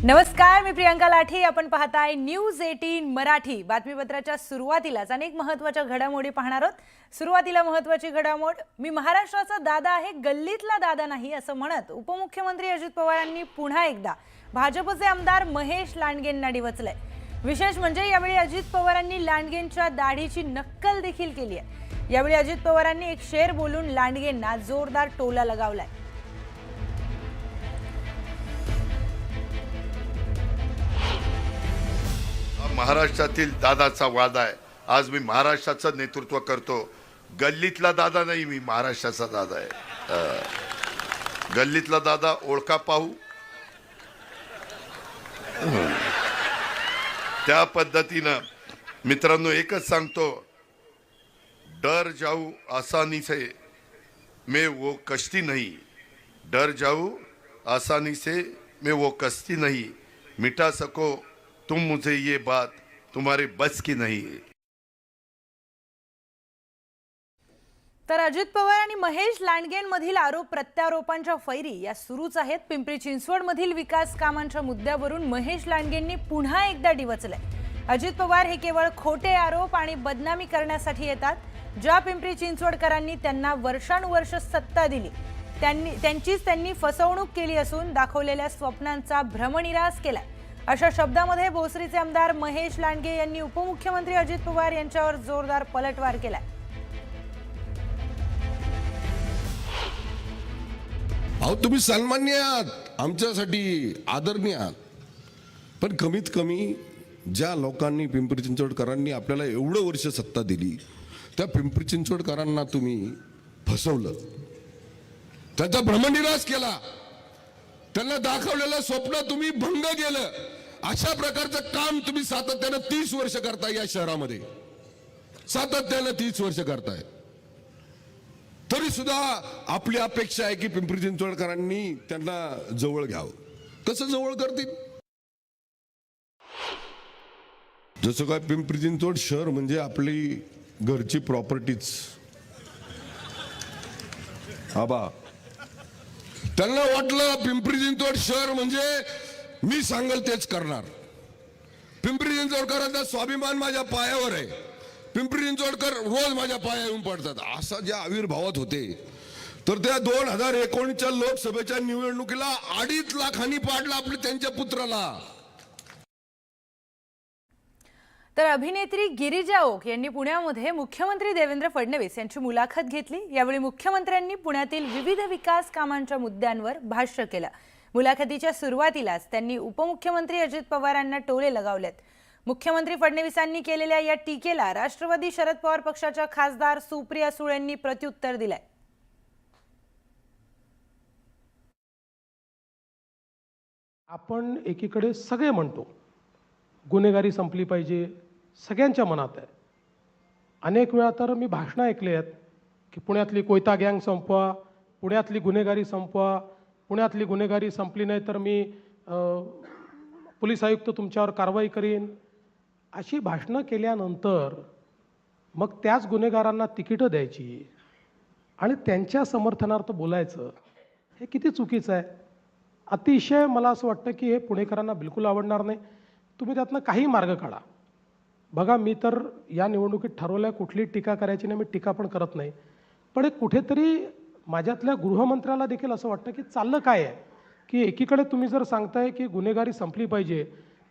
नमस्कार, मी प्रियांका लाठी. आपण पाहताय न्यूज 18 मराठी. बातमीपत्राच्या सुरुवातीलाच अनेक महत्त्वाच्या घडामोडी पाहणार आहोत. सुरुवातीला महत्त्वाची घडामोड, मी महाराष्ट्राचा दादा आहे, गल्लीतला दादा नाही असं म्हणत उपमुख्यमंत्री अजित पवारांनी पुन्हा एकदा भाजपचे आमदार महेश लांडगेंना डिवचलंय. विशेष म्हणजे यावेळी अजित पवारांनी लांडगेंच्या दाढीची नक्कल देखील केली आहे. यावेळी अजित पवारांनी एक शेर बोलून लांडगेंना जोरदार टोला लगावलाय. महाराष्ट्रातील दादाचा वादा आहे. आज मी महाराष्ट्राचं नेतृत्व करतो. गल्लीतला दादा नाही, मी महाराष्ट्राचा दादा आहे. गल्लीतला दादा ओळखा पाहू. त्या पद्धतीनं मित्रांनो एकच सांगतो, डर जाऊ आसानी से मैं वो कश्ती नहीं, डर जाऊ आसानी से मैं वो कश्ती नहीं, मिटा सको तुम मुझे ये बात तुम्हारे बस की नहीं. तर अजित पवार आणि महेश लांडगेंमधील आरोप प्रत्यारोपांच्या फैरी या सुरूच आहेत. पिंपरी चिंचवडमधील विकास कामांच्या मुद्द्यावरून महेश लांडगेंनी पुन्हा एकदा डिवचलंय. अजित पवार हे केवळ खोटे आरोप आणि बदनामी करण्यासाठी येतात. ज्या पिंपरी चिंचवडकरांनी त्यांना वर्षानुवर्ष सत्ता दिली त्यांनी फसवणूक केली असून दाखवलेल्या स्वप्नांचा भ्रमनिरास केलाय, अशा शब्दामध्ये भोसरीचे आमदार महेश लांडगे यांनी उपमुख्यमंत्री अजित पवार यांच्यावर जोरदार पलटवार केलाय. अहो, तुम्ही सन्माननीय आहात, आमच्यासाठी आदरणीय आहात, पण कमीत कमी ज्या लोकांनी पिंपरी चिंचवडकरांनी आपल्याला एवढं वर्ष सत्ता दिली त्या पिंपरी चिंचवडकरांना तुम्ही फसवलं, त्यांचा भ्रमनिरास केला, त्यांना दाखवलेलं स्वप्न तुम्ही भंग केलं. अशा प्रकारचं काम तुम्ही सातत्यानं 30 वर्ष करताय. या शहरामध्ये सातत्यानं 30 वर्ष करताय. तरी सुद्धा आपली अपेक्षा आहे की पिंपरी चिंचवडकरांनी त्यांना जवळ घ्यावं. कसं जवळ करतील? जसं काय पिंपरी चिंचवड शहर म्हणजे आपली घरची प्रॉपर्टीच. आबा, त्यांना वाटलं पिंपरी चिंचवड शहर म्हणजे मी सांगल तेच करणार. पिंपरी चिंचवडकरांचा स्वाभिमान माझ्या पायावर आहे. पिंपरी चिंचवडकर रोज माझ्या पाया येऊन पडतात. असा ज्या आविर्भावात होते, तर त्या 2019च्या लोकसभेच्या निवडणुकीला 2.5 लाखांनी पाडलं आपल्या त्यांच्या पुत्राला. तर अभिनेत्री गिरिजा ओक यांनी पुण्यामध्ये मुख्यमंत्री देवेंद्र फडणवीस यांची मुलाखत घेतली. यावेळी मुख्यमंत्र्यांनी पुण्यातील विविध विकास कामांच्या मुद्द्यांवर भाष्य केलं. मुलाखतीच्या सुरुवातीलाच त्यांनी उपमुख्यमंत्री अजित पवारांना टोले लगावलेत. मुख्यमंत्री फडणवीसांनी केलेल्या या टीकेला राष्ट्रवादी शरद पवार पक्षाच्या खासदार सुप्रिया सुळेंनी प्रत्युत्तर दिलंय. आपण एकीकडे सगळे म्हणतो गुन्हेगारी संपली पाहिजे, सगळ्यांच्या मनात आहे. अनेक वेळा तर मी भाषणं ऐकली आहेत की पुण्यातली कोयता गँग संपवा, पुण्यातली गुन्हेगारी संपवा, पुण्यातली गुन्हेगारी संपली नाही तर मी पोलीस आयुक्त तुमच्यावर कारवाई करीन. अशी भाषणं केल्यानंतर मग त्याच गुन्हेगारांना तिकीटं द्यायची आणि त्यांच्या समर्थनार्थ बोलायचं, हे किती चुकीचं आहे. अतिशय मला असं वाटतं की हे पुणेकरांना बिलकुल आवडणार नाही. तुम्ही त्यातनं काही मार्ग काढा. बघा, मी तर या निवडणुकीत ठरवलं आहे कुठली टीका करायची नाही, मी टीका पण करत नाही. पण एक कुठेतरी माझ्यातल्या गृहमंत्र्याला देखील असं वाटतं की चाललं काय आहे की एकीकडे तुम्ही जर सांगताय की गुन्हेगारी संपली पाहिजे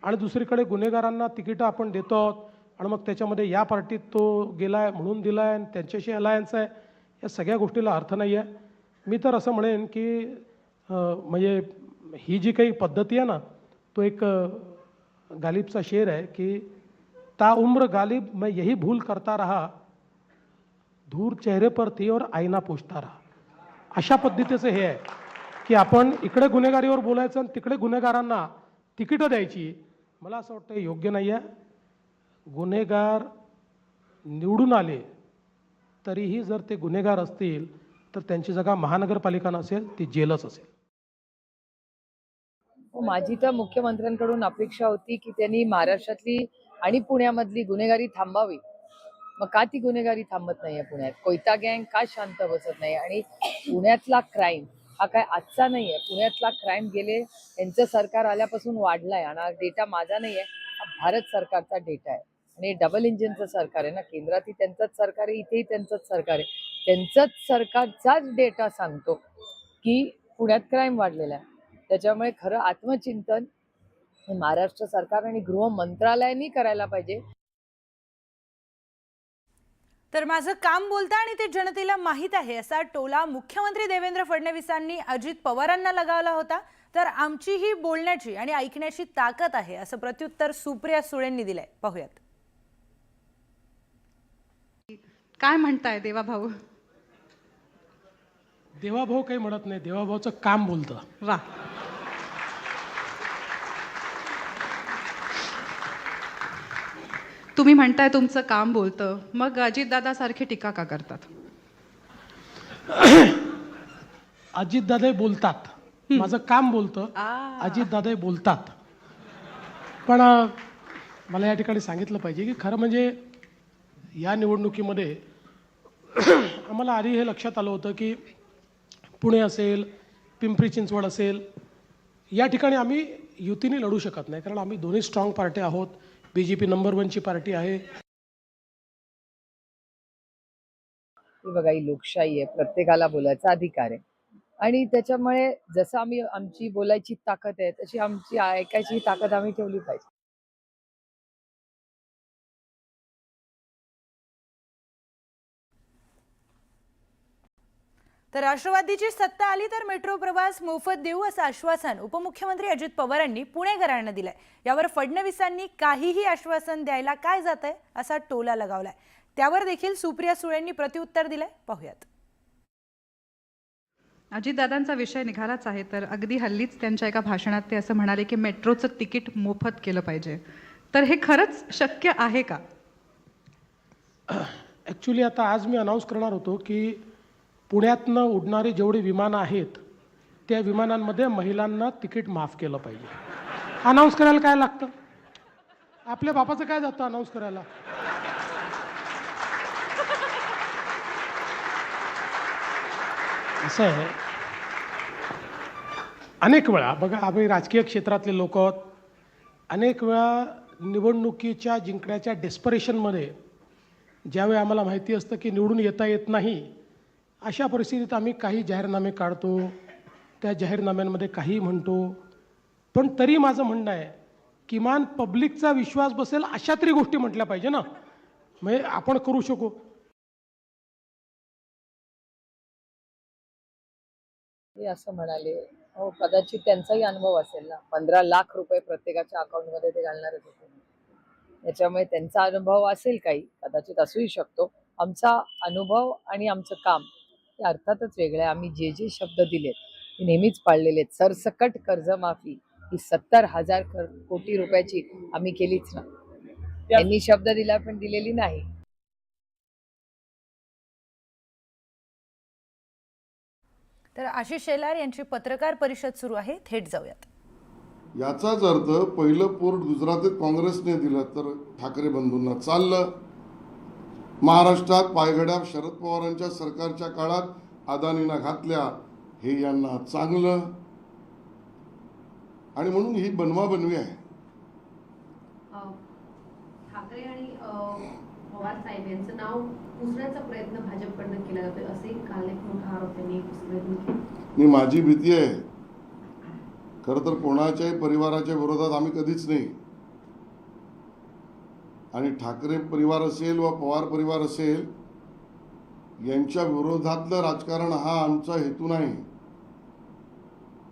आणि दुसरीकडे गुन्हेगारांना तिकीटं आपण देतो आहोत आणि मग त्याच्यामध्ये या पार्टीत तो गेला आहे म्हणून दिला आहे आणि त्यांच्याशी अलायन्स आहे, या सगळ्या गोष्टीला अर्थ नाही आहे. मी तर असं म्हणेन की म्हणजे ही जी काही पद्धती आहे ना, तो एक गालिबचा शेर आहे की ता उम्र गालिब मैं यही भूल करता रहा, धूर चेहरे पर थी और आईना पूछता रहा. अशा पद्धतीचं हे आहे की आपण इकडे गुन्हेगारीवर बोलायचं आणि तिकडे गुन्हेगारांना तिकीटं द्यायची. मला असं वाटतं योग्य नाही आहे. गुन्हेगार निवडून आले तरीही जर ते गुन्हेगार असतील तर त्यांची जागा महानगरपालिका नसेल, ती जेलच असेल. माझी तर मुख्यमंत्र्यांकडून अपेक्षा होती की त्यांनी महाराष्ट्रातली आणि पुण्यामधली गुन्हेगारी थांबावी. मग का ती गुन्हेगारी थांबत नाहीये पुण्यात? कोयता गँग का शांत बसत नाही? आणि पुण्यातला क्राईम हा काय आजचा नाही आहे. पुण्यातला क्राईम गेले यांचं सरकार आल्यापासून वाढलाय आणि हा डेटा माझा नाही आहे, हा भारत सरकारचा डेटा आहे. आणि डबल इंजिनचं सरकार आहे ना, केंद्रातही त्यांचंच सरकार आहे, इथेही त्यांचंच सरकार आहे. त्यांचंच सरकारचाच डेटा सांगतो की पुण्यात क्राईम वाढलेला आहे. त्याच्यामुळे खरं आत्मचिंतन हे महाराष्ट्र सरकार आणि गृह मंत्रालयाने करायला पाहिजे. तर माझं काम बोलतं आणि ते जनतेला माहीत आहे असा टोला मुख्यमंत्री देवेंद्र फडणवीसांनी अजित पवारांना लगावला होता. तर आमची ही बोलण्याची आणि ऐकण्याची ताकद आहे असं प्रत्युत्तर सुप्रिया सुळेंनी दिलंय. पाहूयात. काय म्हणताय देवाभाऊ? देवाभाऊ काही म्हणत नाही, देवाभाऊचं काम बोलतं. वा, तुम्ही म्हणताय तुमचं काम बोलतं, मग अजितदादा सारखी टीका का करतात? अजितदादा बोलतात, माझं काम बोलतं, अजितदादा बोलतात. पण मला या ठिकाणी सांगितलं पाहिजे की खरं म्हणजे या निवडणुकीमध्ये आम्हाला आधी हे लक्षात आलं होतं की पुणे असेल, पिंपरी चिंचवड असेल, या ठिकाणी आम्ही युतीने लढू शकत नाही, कारण आम्ही दोन्ही स्ट्रॉंग पार्टी आहोत. BJP नंबर 1ची पार्टी आहे. बघा, ही लोकशाही आहे, प्रत्येकाला बोलायचा अधिकार आहे. आणि त्याच्यामुळे जसं आम्ही आमची बोलायची ताकद आहे तशी आमची ऐकायची ताकद आम्ही ठेवली पाहिजे. तर राष्ट्रवादीची सत्ता आली तर मेट्रो प्रवास मोफत देऊ असं आश्वासन उपमुख्यमंत्री अजित पवारांनी पुणेकरांना दिलंय. यावर फडणवीसांनी काहीही आश्वासन द्यायला काय जातंय असा टोला लगावलाय. त्यावर देखील सुप्रिया सुळेंनी प्रत्युत्तर दिलंय. पाहूयात. अजितदादांचा विषय निघालाच आहे, तर अगदी हल्लीच त्यांच्या एका भाषणात ते असं म्हणाले की मेट्रोचं तिकीट मोफत केलं पाहिजे. तर हे खरंच शक्य आहे का? ॲक्च्युली आता आज मी अनाऊन्स करणार होतो की पुण्यातनं उडणारे जेवढे विमानं आहेत त्या विमानांमध्ये महिलांना तिकीट माफ केलं पाहिजे. अनाऊन्स करायला काय लागतं? आपल्या बापाचं काय जातं अनाऊन्स करायला? असं आहे. अनेक वेळा बघा, आम्ही राजकीय क्षेत्रातले लोक आहोत. अनेक वेळा निवडणुकीच्या जिंकण्याच्या डेस्परेशनमध्ये ज्यावेळी आम्हाला माहिती असतं की निवडून येता येत नाही, अशा परिस्थितीत आम्ही काही जाहीरनामे काढतो, त्या जाहीरनाम्यांमध्ये काही म्हणतो. पण तरी माझं म्हणणं आहे, किमान पब्लिकचा विश्वास बसेल अशा तरी गोष्टी म्हटल्या पाहिजे ना, म्हणजे आपण करू शकू. ते असं म्हणाले, हो कदाचित त्यांचाही अनुभव असेल ना. 15 लाख रुपये प्रत्येकाच्या अकाउंटमध्ये ते घालणारच होते. त्याच्यामुळे त्यांचा अनुभव असेल काही, कदाचित असूही शकतो. आमचा अनुभव आणि आमचं काम हे अर्थातच वेगळं आहे. आम्ही जे जे शब्द दिलेत ते नेहमीच पाळलेले आहेत. सरसकट कर्जमाफी ही 70,000 कोटी रुपयाची आम्ही केलीच ना. त्यांनी शब्द दिला पण दिलेली नाही. तर आशिष शेलार यांची पत्रकार परिषद सुरू आहे. थेट जाऊयात. याचाच अर्थ पहिलं पोर्ट गुजरातेत काँग्रेसने दिलं तर ठाकरे बंधूंना चाललं. महाराष्ट्रात पायघड्या शरद पवारांच्या सरकारच्या काळात अदानींना घातल्या, हे यांना चांगलं. आणि म्हणून ही बनवाबनवी आहे. ठाकरे आणि पवार साहेब यांचं नाव पुसण्याचा प्रयत्न भाजपकडनं केला जातोय, असे काल एक मोठा आरोप त्यांनी प्रयत्न केला. आणि माझी भीती आहे, खरं तर कोणाच्याही परिवाराच्या विरोधात आम्ही कधीच नाही. आणि ठाकरे परिवार असेल व पवार परिवार असेल, यांच्या विरोधातलं राजकारण हा आमचा हेतू नाही.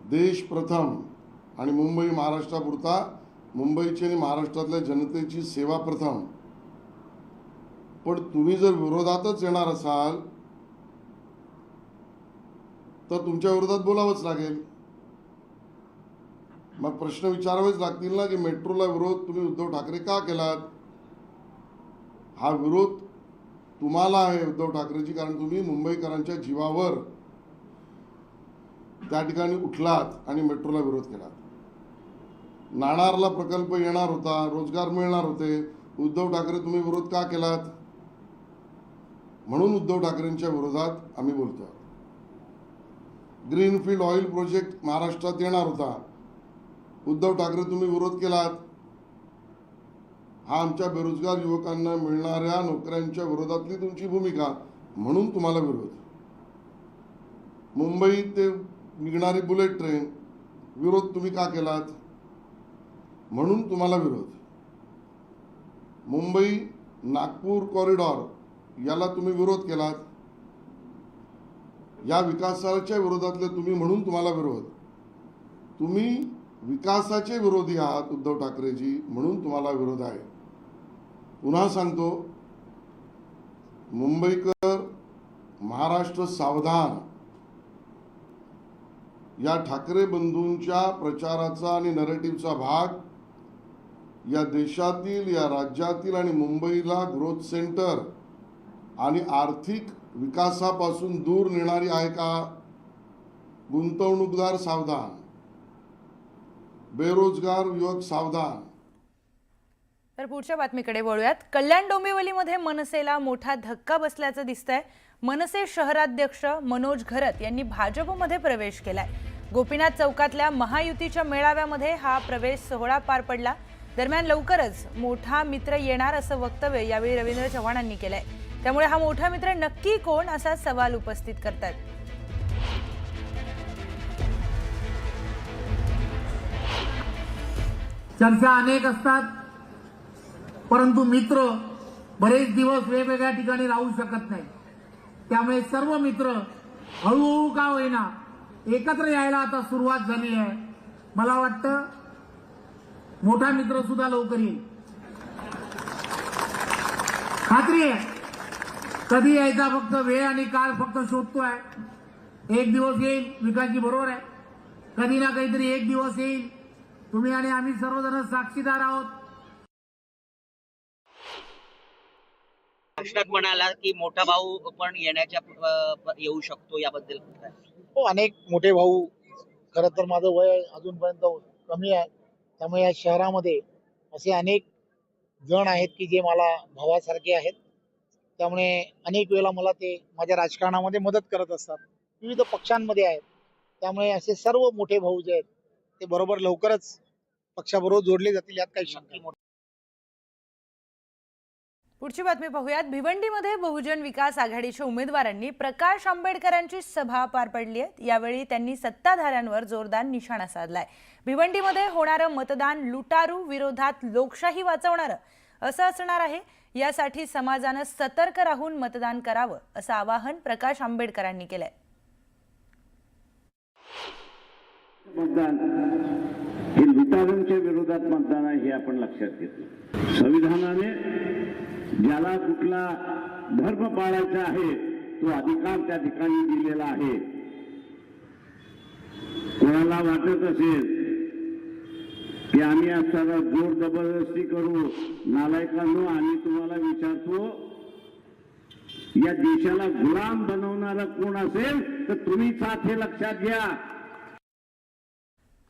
देश प्रथम आणि मुंबई महाराष्ट्रापुरता, मुंबईची आणि महाराष्ट्रातल्या जनतेची सेवा प्रथम. पण तुम्ही जर विरोधातच येणार असाल तर तुमच्या विरोधात बोलावंच लागेल. मग प्रश्न विचारावेच लागतील ना की मेट्रोला विरोध तुम्ही उद्धव ठाकरे का केलात? हा विरोध तुम्हाला आहे उद्धव ठाकरेची, कारण तुम्ही मुंबईकरांच्या जीवावर त्या ठिकाणी उठलात आणि मेट्रोला विरोध केला. नाणारला प्रकल्प येणार होता, रोजगार मिळणार होते, उद्धव ठाकरे तुम्ही विरोध का केलात? म्हणून उद्धव ठाकरेंच्या विरोधात आम्ही बोलतो. ग्रीनफील्ड ऑइल प्रोजेक्ट महाराष्ट्रात येणार होता. उद्धव ठाकरे तुम्ही विरोध केलात. हा आमच्या बेरोजगार युवकांना मिळणाऱ्या नोकऱ्यांच्या विरोधातली तुमची भूमिका, म्हणून तुम्हाला विरोध. मुंबई ते निघणारी बुलेट ट्रेन विरोध तुम्ही का केलात, म्हणून तुम्हाला विरोध. मुंबई नागपूर कॉरिडॉर याला तुम्ही विरोध केलात. या विकासाच्या विरोधातले तुम्ही, म्हणून तुम्हाला विरोध. तुम्ही विकासाचे विरोधी आहात उद्धव ठाकरेजी, म्हणून तुम्हाला विरोध आहे. पुन्हा सांगतो, मुंबईकर महाराष्ट्र सावधान या ठाकरे बंधूंच्या प्रचाराचा आणि नरेटिव्हचा भाग या देशातील, या राज्यातील आणि मुंबईला ग्रोथ सेंटर आणि आर्थिक विकासापासून दूर नेणारी आहे का? गुंतवणूकदार सावधान, बेरोजगार युवक सावधान. तर पुढच्या बातमीकडे वळूयात. कल्याण डोंबिवलीमध्ये मनसेला मोठा धक्का बसल्याचं दिसतंय. मनसे शहराध्यक्ष मनोज घरत यांनी भाजपमध्ये प्रवेश केलाय. गोपीनाथ चौकातल्या महायुतीच्या मेळाव्यामध्ये हा प्रवेश सोहळा पार पडला. दरम्यान लवकरच मोठा मित्र येणार असं वक्तव्य यावेळी रवींद्र चव्हाणांनी केलंय. त्यामुळे हा मोठा मित्र नक्की कोण असा सवाल उपस्थित करतात. चर्चा अनेक असतात, परंतु मित्र बरेच दिवस वेगवेगळ्या ठिकाणी राहू शकत नाही. त्यामुळे सर्व मित्र हळूहळू का होईना एकत्र यायला आता सुरुवात झाली आहे. मला वाटतं मोठा मित्र सुद्धा लवकर येईल. खात्री आहे. कधी यायचा फक्त वेळ आणि काळ फक्त शोधतोय. एक दिवस येईल, विकासजी बरोबर आहे. कधी ना काहीतरी एक दिवस येईल. तुम्ही आणि आम्ही सर्वजण साक्षीदार आहोत. भाषणात म्हणाला की मोठा भाऊ पण येऊ शकतो, याबद्दल काय? हो, अनेक मोठे भाऊ. खरं तर माझं वय अजूनपर्यंत कमी आहे, त्यामुळे या शहरामध्ये असे अनेक जण आहेत की जे मला भावासारखे आहेत. त्यामुळे अनेक वेळेला मला ते माझ्या राजकारणामध्ये मदत करत असतात. विविध पक्षांमध्ये आहेत. त्यामुळे असे सर्व मोठे भाऊ जे आहेत ते बरोबर लवकरच पक्षाबरोबर जोडले जातील, यात काही शंका नाही. पुढची बातमी पाहूयात. भिवंडीमध्ये बहुजन विकास आघाडीच्या उमेदवारांनी प्रकाश आंबेडकरांची सभा पार पडली आहे. यावेळी त्यांनी सत्ताधाऱ्यांवर जोरदार निशाणा साधलाय. भिवंडीमध्ये होणारं मतदान लुटारू विरोधात लोकशाही वाचवणारं असं असणार आहे. यासाठी समाजानं सतर्क राहून मतदान करावं असं आवाहन प्रकाश आंबेडकरांनी केलंय. मतदान हे लुटारूंच्या विरोधात मतदान आहे, हे आपण लक्षात घेतलं. संविधानाने ज्याला कुठला धर्म पाळायचा आहे तो अधिकार त्या ठिकाणी दिलेला आहे. कोणाला वाटत असेल की आम्ही असताना जोर जबरदस्ती करू, नालायकांनो आम्ही तुम्हाला विचारतो, या देशाला गुलाम बनवणारा कोण असेल तर तुम्हीच आहात, हे लक्षात घ्या.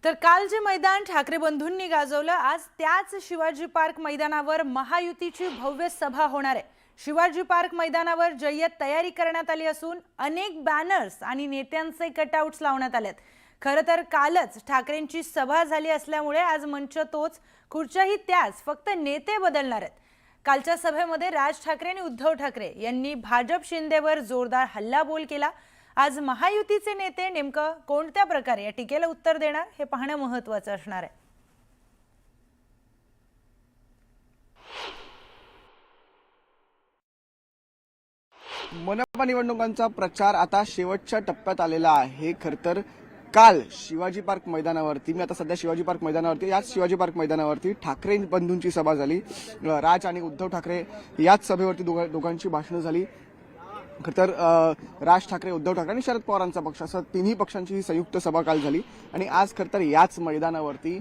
तर काल जे मैदान ठाकरे बंधूंनी गाजवलं, आज त्याच शिवाजी पार्क मैदानावर महायुतीची भव्य सभा होणार आहे. शिवाजी पार्क मैदानावर जय्यत तयारी करण्यात आली असून अनेक बॅनर्स आणि नेत्यांचे कटआउट्स लावण्यात आलेत. खरं तर कालच ठाकरेंची सभा झाली असल्यामुळे आज मंच तोच, खुर्च्याही त्याच, फक्त नेते बदलणार आहेत. कालच्या सभेमध्ये राज ठाकरे आणि उद्धव ठाकरे यांनी भाजप शिंदेवर जोरदार हल्लाबोल केला. आज महायुतीचे नेते नेमकं कोणत्या प्रकारे या टीकेला उत्तर देणार हे पाहणं महत्त्वाचं असणार आहे. मनपा निवडणुकांचा प्रचार आता शेवटच्या टप्प्यात आलेला आहे. खरं तर काल शिवाजी पार्क मैदानावरती, मी आता सध्या शिवाजी पार्क मैदानावरती, याच शिवाजी पार्क मैदानावरती ठाकरे बंधूंची सभा झाली. राज आणि उद्धव ठाकरे याच सभेवरती दोघांची भाषणं झाली. खरं तर राज ठाकरे, उद्धव ठाकरे आणि शरद पवारांचा पक्ष असं तिन्ही पक्षांची ही संयुक्त सभा काल झाली. आणि आज खरं तर याच मैदानावरती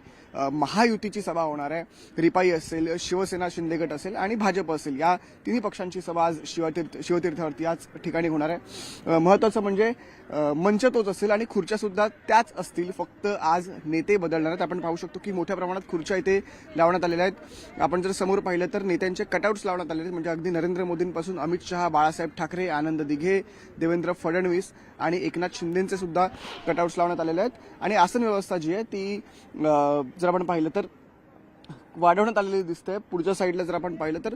महायुतीची सभा होणार आहे. रिपाई असेल, शिवसेना शिंदे गट असेल आणि भाजप असेल, या तिन्ही पक्षांची सभा आज शिवतीर्थावरती आज ठिकाणी होणार आहे. महत्वाचं म्हणजे मंच तोच असेल आणि खुर्च्या सुद्धा त्याच असतील, फक्त आज नेते बदलणार आहेत. आपण पाहू शकतो की मोठ्या प्रमाणात खुर्च्या इथे लावण्यात आलेल्या आहेत. आपण जर समोर पाहिलं तर नेत्यांचे कटआउट्स लावण्यात आलेले आहेत. म्हणजे अगदी नरेंद्र मोदींपासून अमित शहा, बाळासाहेब ठाकरे, आनंद दिघे, देवेंद्र फडणवीस आणि एकनाथ शिंदेचे सुद्धा कटआउट्स लावण्यात आलेले आहेत. आणि आसन व्यवस्था जी आहे ती जर आपण पाहिलं तर वाढवण्यात आलेली दिसते. पुढच्या साईडला जर आपण पाहिलं तर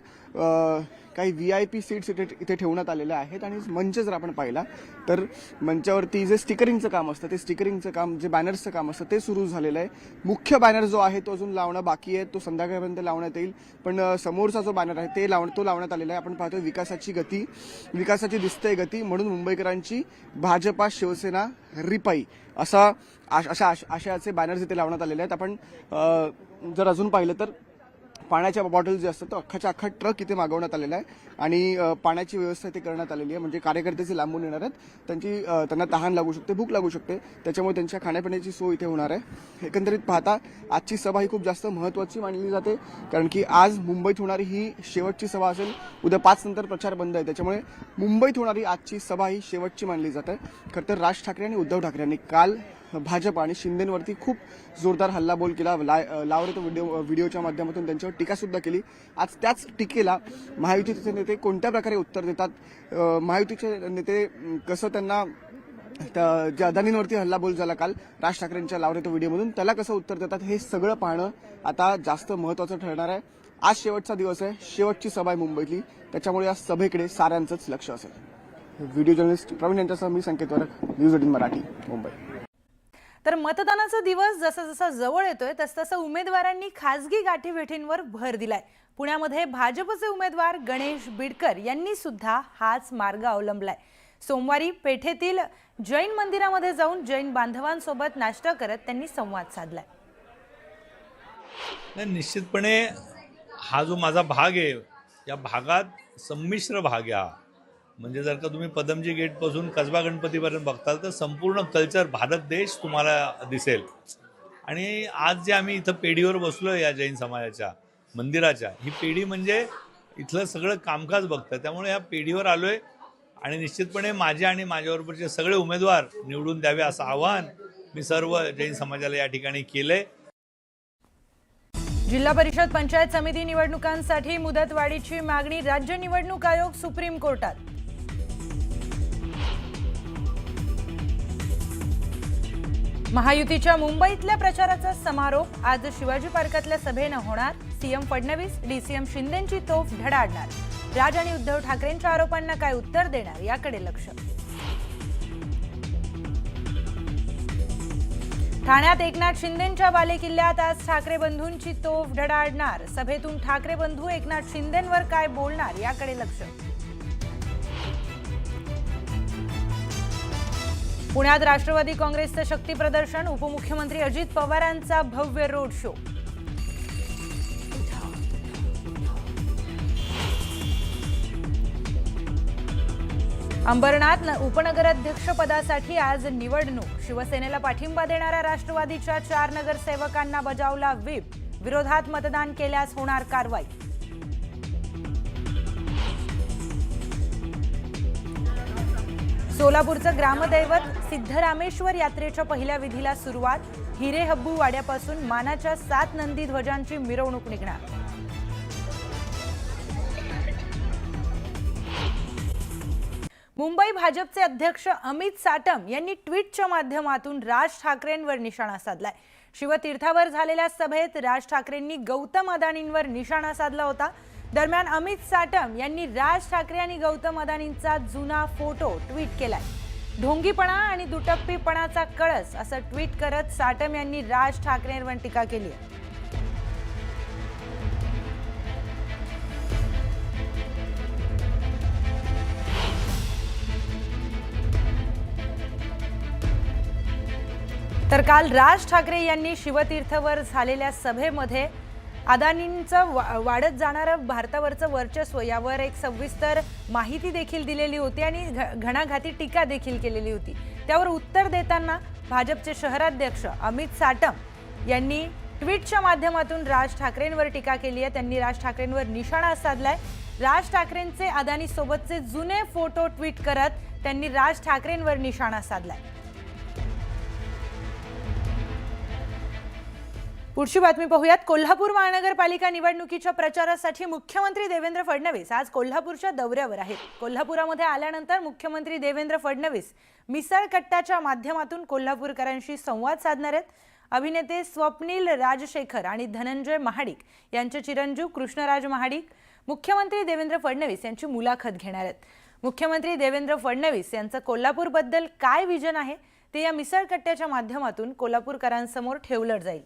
काही VIP सीट्स इथे ठेवण्यात आलेल्या आहेत. आणि मंच जर आपण पाहिला तर मंचावरती जे स्टिकरिंगचं काम असतं, ते स्टिकरिंगचं काम, जे बॅनर्सचं काम असतं ते सुरू झालेलं आहे. मुख्य बॅनर जो आहे तो अजून लावणं बाकी आहे, तो संध्याकाळपर्यंत लावण्यात येईल. पण समोरचा जो बॅनर आहे ते लावण्यात आलेला आहे. आपण पाहतोय विकासाची दिसते गती, म्हणून मुंबईकरांची भाजपा, शिवसेना, रिपाई अशा आशयाचे बॅनर्स इथे लावण्यात आलेले आहेत. आपण जर अजून पाहिलं तर पाण्याच्या बॉटल जे असतात तो अख्खाच्या अख्खा ट्रक इथे मागवण्यात आलेला आहे आणि पाण्याची व्यवस्था इथे करण्यात आलेली आहे. म्हणजे कार्यकर्ते जे लांबून येणार आहेत त्यांना तहान लागू शकते, भूक लागू शकते, त्याच्यामुळे त्यांच्या खाण्यापिण्याची सोय इथे होणार आहे. एकंदरीत पाहता आजची सभा ही खूप जास्त महत्त्वाची मानली जाते, कारण की आज मुंबईत होणारी ही शेवटची सभा असेल. उद्या 5 नंतर प्रचार बंद आहे, त्याच्यामुळे मुंबईत होणारी आजची सभा ही शेवटची मानली जाते. खरं तर राज ठाकरे आणि उद्धव ठाकरे यांनी काल भाजप आणि शिंदेवरती खूप जोरदार हल्लाबोल केला. लावरे व्हिडिओच्या माध्यमातून त्यांच्यावर टीका सुद्धा केली. आज त्याच टीकेला महायुतीचे नेते कोणत्या प्रकारे उत्तर देतात, महायुतीचे नेते कसं त्यांना ज्या अदानींवरती हल्लाबोल झाला काल राज ठाकरेंच्या लावरे व्हिडिओमधून, त्याला कसं उत्तर देतात, हे सगळं पाहणं आता जास्त महत्त्वाचं ठरणार आहे. आज शेवटचा दिवस आहे, शेवटची सभा आहे मुंबईतली, त्याच्यामुळे या सभेकडे साऱ्यांचंच लक्ष असेल. व्हिडिओ जर्नलिस्ट प्रवीण यांच्यासह मी संकेत वरक, न्यूज 18 मराठी, मुंबई. तर मतदानाचा दिवस जसा जसा जवळ येतोय तसतसं उमेदवारांनी खासगी गाठीभेटींवर भर दिलाय. पुण्यामध्ये भाजपचे उमेदवार गणेश बिडकर यांनी सुद्धा हाच मार्ग अवलंबलाय. सोमवारी पेठेतील जैन मंदिरामध्ये जाऊन जैन बांधवांसोबत नाश्ता करत त्यांनी संवाद साधलाय. निश्चितपणे हा जो माझा भाग आहे, या भागात संमिश्र भाग आहे हा. म्हणजे जर का तुम्ही पदमजी गेटपासून कसबा गणपतीपर्यंत बघताल तर संपूर्ण कल्चर, भारत देश तुम्हाला दिसेल. आणि आज जे आम्ही इथं पेढीवर बसलो या जैन समाजाच्या मंदिराच्या, ही पेढी म्हणजे इथलं सगळं कामकाज बघतं. त्यामुळे या पेढीवर आलो आहे आणि निश्चितपणे माझे आणि माझ्याबरोबरचे सगळे उमेदवार निवडून द्यावे असं आवाहन मी सर्व जैन समाजाला या ठिकाणी केलंय. जिल्हा परिषद पंचायत समिती निवडणुकांसाठी मुदतवाढीची मागणी राज्य निवडणूक आयोग सुप्रीम कोर्टात. महायुतीच्या मुंबईतल्या प्रचाराचा समारोप आज शिवाजी पार्कातल्या सभेनं होणार. सीएम फडणवीस, डीसीएम शिंदेंची तोफ धडाडणार. राज आणि उद्धव ठाकरेंच्या आरोपांना काय उत्तर देणार याकडे लक्ष. ठाण्यात एकनाथ शिंदेंच्या बालेकिल्ल्यात आज ठाकरे बंधूंची तोफ धडाडणार. सभेतून ठाकरे बंधू एकनाथ शिंदेंवर काय बोलणार याकडे लक्ष. पुण्यात राष्ट्रवादी काँग्रेसचं शक्ती प्रदर्शन. उपमुख्यमंत्री अजित पवारांचा भव्य रोड शो. अंबरनाथ उपनगराध्यक्ष पदासाठी आज निवडणूक. शिवसेनेला पाठिंबा देणाऱ्या राष्ट्रवादीच्या 4 नगरसेवकांना बजावला व्हीप. विरोधात मतदान केल्यास होणार कारवाई. सोलापूरचं ग्रामदैवत सिद्धरामेश्वर यात्रेच्या पहिल्या विधीला सुरुवात. हिरेहब्बू वाड्यापासून मानाच्या 7 नंदी ध्वजांची मिरवणूक निघणार. मुंबई भाजपचे अध्यक्ष अमित साटम यांनी ट्विटच्या माध्यमातून राज ठाकरेंवर निशाणा साधलाय. शिवतीर्थावर झालेल्या सभेत राज ठाकरेंनी गौतम अदानींवर निशाणा साधला होता. दरम्यान अमित साटम यांनी राज ठाकरे आणि गौतम अदानींचा जुना फोटो ट्विट केलाय. ढोंगीपणा आणि दुटप्पीपणाचा कळस असं ट्विट करत साटम यांनी राज ठाकरेंवर टीका केली आहे. तर काल राज ठाकरे यांनी शिवतीर्थवर झालेल्या सभेमध्ये अदानींचं वाढत जाणारं भारतावरचं वर्चस्व यावर एक सविस्तर माहिती देखील दिलेली होती आणि घणाघाती टीका देखील केलेली होती. त्यावर उत्तर देताना भाजपचे शहराध्यक्ष अमित साटम यांनी ट्विटच्या माध्यमातून राज ठाकरेंवर टीका केली आहे. त्यांनी राज ठाकरेंवर निशाणा साधलाय. राज ठाकरेंचे अदानी सोबतचे जुने फोटो ट्विट करत त्यांनी राज ठाकरेंवर निशाणा साधलाय. पुढची बातमी पाहूयात. कोल्हापूर महानगरपालिका निवडणुकीच्या प्रचारासाठी मुख्यमंत्री देवेंद्र फडणवीस आज कोल्हापूरच्या दौऱ्यावर आहेत. कोल्हापुरामध्ये आल्यानंतर मुख्यमंत्री देवेंद्र फडणवीस मिसळ कट्ट्याच्या माध्यमातून कोल्हापूरकरांशी संवाद साधणार आहेत. अभिनेते स्वप्नील राजशेखर आणि धनंजय महाडिक यांचे चिरंजीव कृष्णराज महाडिक मुख्यमंत्री देवेंद्र फडणवीस यांची मुलाखत घेणार आहेत. मुख्यमंत्री देवेंद्र फडणवीस यांचं कोल्हापूरबद्दल काय विजन आहे ते या मिसळ कट्ट्याच्या माध्यमातून कोल्हापूरकरांसमोर ठेवलं जाईल.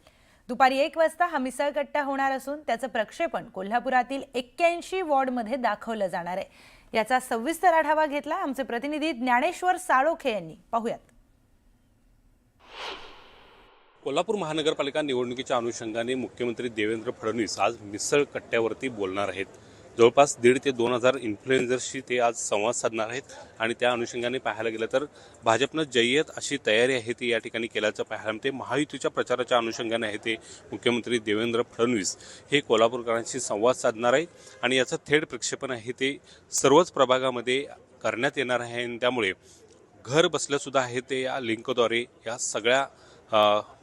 दुपारी 1 वाजता हा मिसळ कट्टा होणार असून त्याचं प्रक्षेपण कोल्हापुरातील 81 वॉर्डमध्ये दाखवलं जाणार आहे. याचा सविस्तर आढावा घेतला आमचे प्रतिनिधी ज्ञानेश्वर साळोखे यांनी. पाहूयात. कोल्हापूर महानगरपालिका निवडणुकीच्या अनुषंगाने मुख्यमंत्री देवेंद्र फडणवीस आज मिसळ कट्ट्यावरती बोलणार आहेत. जवळपास 1,500 ते 2,000 इन्फ्लुएन्झर्सशी ते आज संवाद साधणार आहेत आणि त्या अनुषंगाने पाहायला गेलं तर भाजपनं जय्यत अशी तयारी आहे ती या ठिकाणी केल्याचं पाहायला मिळते. महायुतीच्या प्रचाराच्या अनुषंगाने आहे ते मुख्यमंत्री देवेंद्र फडणवीस हे कोल्हापूरकरांशी संवाद साधणार आहे आणि याचं थेट प्रक्षेपण आहे ते सर्वच प्रभागामध्ये करण्यात येणार आहे आणि त्यामुळे घर बसल्यासुद्धा आहे ते या लिंकद्वारे या सगळ्या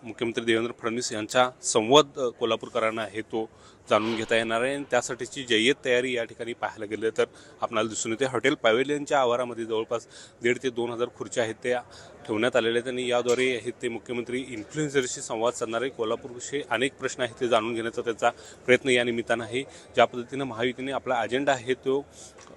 मुख्यमंत्री देवेंद्र फडणवीस यांचा संवाद कोल्हापूरकरांना आहे तो जाणून घेता येणार आहे आणि त्यासाठीची जय्यत तयारी या ठिकाणी पाहायला गेलं तर आपल्याला दिसून येते. हॉटेल पॅव्हेलियनच्या आवारामध्ये जवळपास 1,500 ते 2,000 खुर्च्या आहेत त्या ठेवण्यात आलेल्या आहेत आणि याद्वारे आहेत ते मुख्यमंत्री इन्फ्लुएन्झरशी संवाद साधणारे कोल्हापूरविषयी अनेक प्रश्न आहेत ते जाणून घेण्याचा त्याचा प्रयत्न या निमित्तानं आहे. ज्या पद्धतीनं महायुतीने आपला अजेंडा आहे तो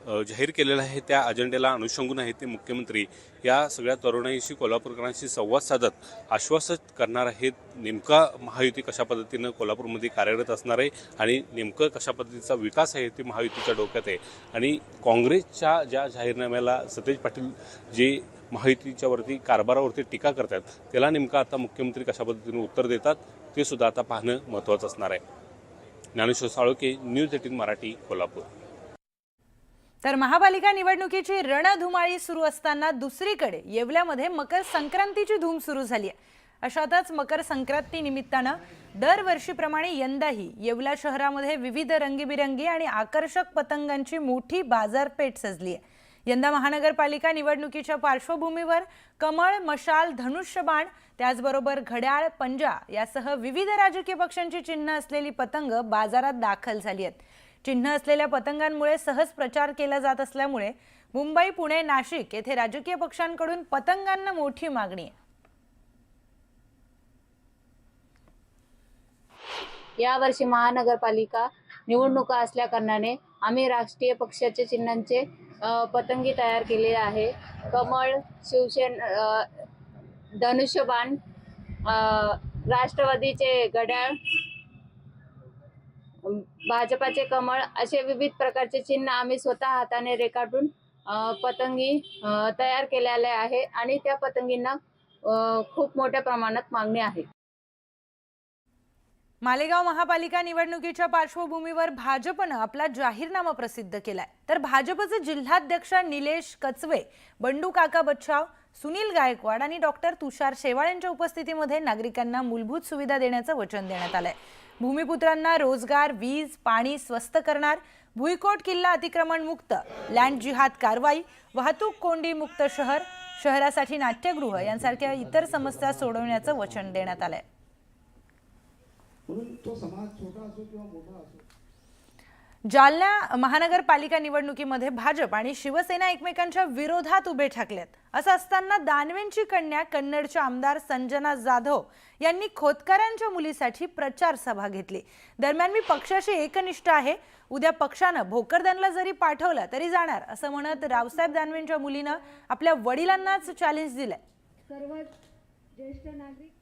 जाहीर केलेला आहे त्या अजेंड्याला अनुषंगून आहे ते मुख्यमंत्री या सगळ्या तरुणाईशी कोल्हापूरकरांशी संवाद साधत आश्वासित करणार आहेत. नेमका महायुती कशा पद्धतीनं कोल्हापूरमध्ये कार्यरत असणार आहे आणि नेमकं कशा पद्धतीचा विकास आहे ते महायुतीच्या डोक्यात आहे आणि काँग्रेसच्या ज्या जाहीरनाम्याला सतेज पाटील जे महायुतीच्यावरती कारभारावरती टीका करतात त्याला नेमकं आता मुख्यमंत्री कशा पद्धतीने उत्तर देतात ते सुद्धा आता पाहणं महत्त्वाचं असणार आहे. ज्ञानेश्वर साळोखे, न्यूज 18 मराठी, कोल्हापूर. तर महापालिका निवडणुकीची रणधुमाळी सुरू असताना दुसरीकडे येवल्यामध्ये मकर संक्रांतीची धूम सुरू झाली आहे. अशातच मकर संक्रांती निमित्तानं दरवर्षीप्रमाणे यंदाही येवला शहरामध्ये विविध रंगीबिरंगी आणि आकर्षक पतंगांची मोठी बाजारपेठ सजली आहे. यंदा महानगरपालिका निवडणुकीच्या पार्श्वभूमीवर कमळ, मशाल, धनुष्यबाण त्याचबरोबर घड्याळ, पंजा यासह विविध राजकीय पक्षांची चिन्ह असलेली पतंग बाजारात दाखल झाली आहेत. चिन्ह असलेल्या पतंगांमुळे सहज प्रचार केला जात असल्यामुळे मुंबई, पुणे, नाशिक येथे राजकीय पक्षांकडून पतंगांना मोठी मागणी आहे. यावर्षी महानगरपालिका निवडणुका असल्या कारणाने आम्ही राष्ट्रीय पक्षाच्या चिन्हांचे पतंगी तयार केले आहे. कमळ, शिवसेना, धनुष्यबाण, राष्ट्रवादीचे घड्याळ, भाजपाचे कमळ असे विविध प्रकारचे चिन्ह आम्ही स्वतः हाताने रेखाटून पतंगी तयार केलेले आहे आणि त्या पतंगींना खूप मोठ्या प्रमाणात मागणी आहे. मालेगाव महापालिका निवडणुकीच्या पार्श्वभूमीवर भाजपनं आपला जाहीरनामा प्रसिद्ध केलाय. तर भाजपचे जिल्हाध्यक्ष निलेश कचवे, बंडू काका बच्छाव, सुनील गायकवाड आणि डॉक्टर तुषार शेवाळ यांच्या उपस्थितीमध्ये नागरिकांना मूलभूत सुविधा देण्याचं वचन देण्यात आलंय. भूमिपुत्रांना रोजगार, वीज, पाणी स्वस्त करणार, भुईकोट किल्ला अतिक्रमण मुक्त, लँड जिहाद कारवाई, वाहतूक कोंडी मुक्त शहर, शहरासाठी नाट्यगृह यांसारख्या इतर समस्या सोडवण्याचं वचन देण्यात आलंय. जालना महानगरपालिका निवडणुकीमध्ये भाजप आणि शिवसेना एकमेकांच्या विरोधात उभे ठाकलेत. असं असताना दानवेंची कन्या कन्नडच्या आमदार संजना जाधव यांनी खोतकरांच्या मुलीसाठी प्रचार सभा घेतली. दरम्यान मी पक्षाशी एकनिष्ठ आहे, उद्या पक्षानं भोकरदनला जरी पाठवलं तरी जाणार असं म्हणत रावसाहेब दानवेंच्या मुलीनं आपल्या वडिलांनाच चॅलेंज दिलंय. सर्व ज्येष्ठ नागरिक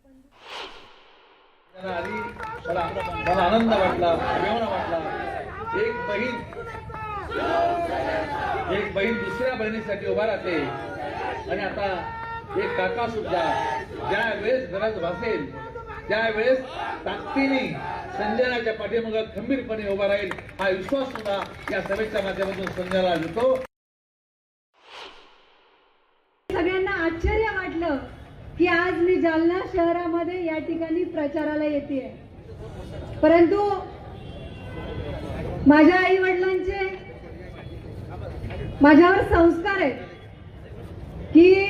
मला आनंद वाटला, अभिमान वाटला. एक बहीण दुसऱ्या बहिणीसाठी उभा राहते आणि आता एक काका सुद्धा ज्या वेळेस घरात भासेल त्यावेळेस ताकदीने संजनाच्या पाठीमागे खंबीरपणे उभा राहील हा विश्वास सुद्धा या सभेच्या माध्यमातून संजनाला देतो. सगळ्यांना आश्चर्य वाटलं की आज मी जालना शहरामध्ये या ठिकाणी प्रचाराला येते. परंतु माझ्या आई वडिलांचे माझ्यावर संस्कार आहेत की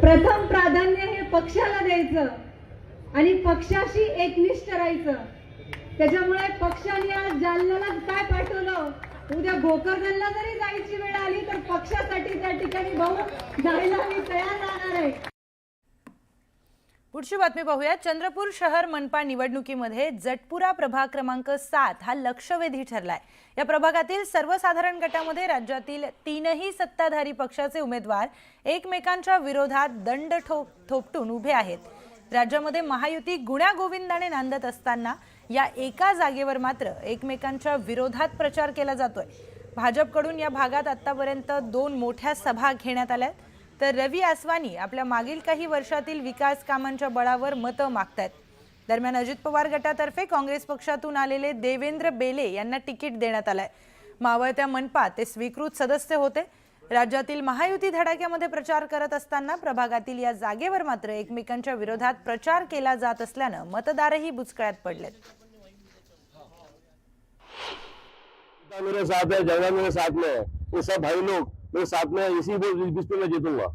प्रथम प्राधान्य हे पक्षाला द्यायचं आणि पक्षाशी एकनिष्ठ राहायचं. त्याच्यामुळे पक्षाने आज जालन्याला काय पाठवलं, उद्या भोकरदनला जरी जायची वेळ आली तर पक्षासाठी त्या ठिकाणी भाऊ जायला मी तयार राहणार आहे. पुढची बातमी पाहूया. चंद्रपूर शहर मनपा निवडणुकीमध्ये जटपुरा प्रभाग क्रमांक 7 हा लक्षवेधी ठरलाय. या प्रभागातील सर्वसाधारण गटामध्ये राज्यातील 3ही सत्ताधारी पक्षाचे उमेदवार एकमेकांच्या विरोधात दंड थोपटून उभे आहेत. राज्यामध्ये महायुती गुण्यागोविंदाने नांदत असताना या एका जागेवर मात्र एकमेकांच्या विरोधात प्रचार केला जातोय. भाजपकडून या भागात आतापर्यंत 2 मोठ्या सभा घेण्यात आल्या, तर रवी आसवानी आपल्या मागील काही वर्षातील विकास कामांच्या बळावर मतं मागतायत. दरम्यान अजित पवार गटातर्फे काँग्रेस पक्षातून आलेले देवेंद्र बेले यांना तिकीट देण्यात आलंय. मावळत्या मनपात ते स्वीकृत सदस्य होते. राज्यातील महायुती धडाक्यामध्ये प्रचार करत असताना प्रभागातील या जागेवर मात्र एकमेकांच्या विरोधात प्रचार केला जात असल्यानं मतदारही बुचकळ्यात पडलेत. मेरे साथ है, जगह मेरे साथ में है, ये सब भाई लोग मेरे साथ में, इसी पे मैं जीतूंगा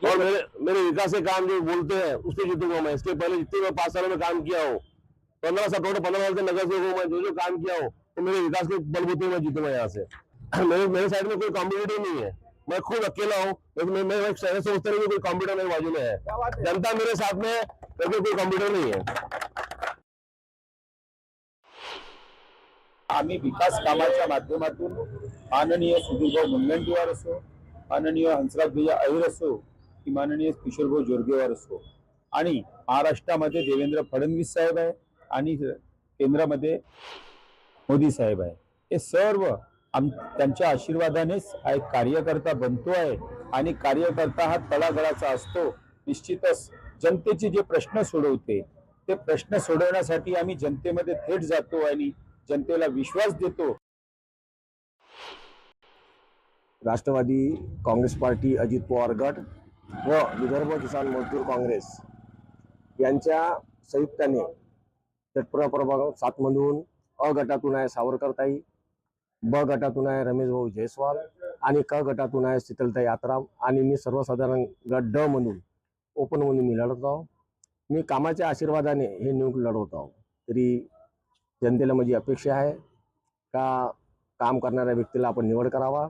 और मेरे विकास के काम जो बोलते हैं उस पर जीतूंगा मैं. इसके पहले जितने मैं 5 सालों में काम किया हूँ, 15 साल से नगर सेवक हूँ मैं, जो काम किया हूँ तो मेरे विकास के बलबूते में जीतूंगा यहाँ से. मेरे साइड में कोई कॉम्पिटिटिव नहीं है, मैं खुद अकेला हूँ. मैं सोचता नहीं कोई कॉम्पिटिटर मेरे बाजू में है. जनता मेरे साथ में है, कोई कॉम्पिटिटर नहीं है. आम्ही विकास कामाच्या माध्यमातून माननीय सुधीरभाऊ मुनगंटीवार असो, माननीय हंसराज भैया अहिर असो की माननीय किशोरभाऊ जोरगेवार असो आणि महाराष्ट्रामध्ये देवेंद्र फडणवीस साहेब आहे आणि केंद्रामध्ये मोदी साहेब आहे. हे सर्व त्यांच्या आशीर्वादानेच हा एक कार्यकर्ता बनतो आहे आणि कार्यकर्ता हा तळागाळाचा असतो. निश्चितच जनतेचे जे प्रश्न सोडवते ते प्रश्न सोडवण्यासाठी आम्ही जनतेमध्ये थेट जातो आणि जनतेला विश्वास देतो. राष्ट्रवादी काँग्रेस पार्टी, अजित पवार गट व विदर्भ किसान मजदूर काँग्रेस यांच्या संयुक्ताने जटपुरा प्रभाग 7 मधून अ गटातून आहे सावरकरताई, ब गटातून आहे रमेश भाऊ जयस्वाल आणि क गटातून आहे शीतलताई आत्राम आणि मी सर्वसाधारण गट ड मधून ओपन मधून मी लढत आहो. मी कामाच्या आशीर्वादाने हे निवडणूक लढवत आहो. तरी जनतेला माझी अपेक्षा आहे का काम करणाऱ्या व्यक्तीला आपण निवड करावा